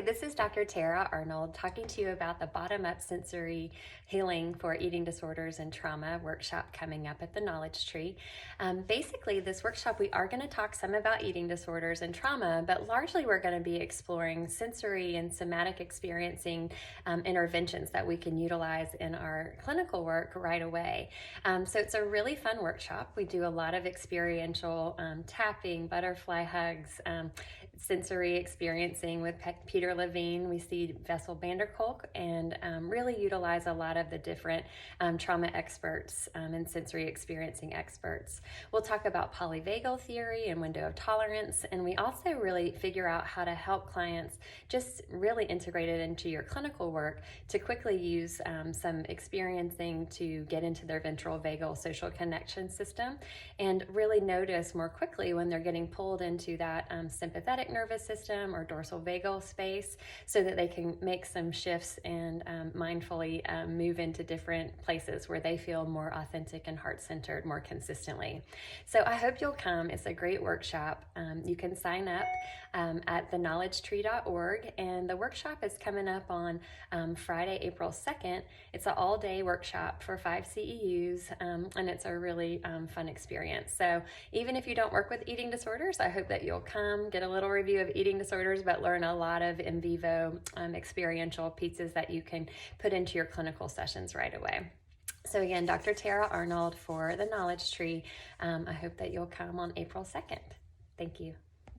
this is Dr. Tara Arnold talking to you about the Bottom-Up Sensory Healing for Eating Disorders and Trauma workshop coming up at the Knowledge Tree. Basically, this workshop, we are going to talk some about eating disorders and trauma, but largely we're going to be exploring sensory and somatic experiencing interventions that we can utilize in our clinical work right away. So it's a really fun workshop. We do a lot of experiential tapping, butterfly hugs, sensory experiencing with Peter Levine. We see Vessel Vanderkolk and really utilize a lot of the different trauma experts and sensory experiencing experts. We'll talk about polyvagal theory and window of tolerance, and we also really figure out how to help clients just really integrate it into your clinical work to quickly use some experiencing to get into their ventral vagal social connection system and really notice more quickly when they're getting pulled into that sympathetic nervous system or dorsal vagal space so that they can make some shifts and mindfully move into different places where they feel more authentic and heart-centered more consistently. So I hope you'll come. It's a great workshop. You can sign up at theknowledgetree.org, and the workshop is coming up on Friday, April 2nd. It's an all-day workshop for 5 CEUs, and it's a really fun experience. So even if you don't work with eating disorders, I hope that you'll come, get a little review of eating disorders, but learn a lot of in vivo experiential pieces that you can put into your clinical sessions right away. So again, Dr. Tara Arnold for the Knowledge Tree. I hope that you'll come on April 2nd. Thank you.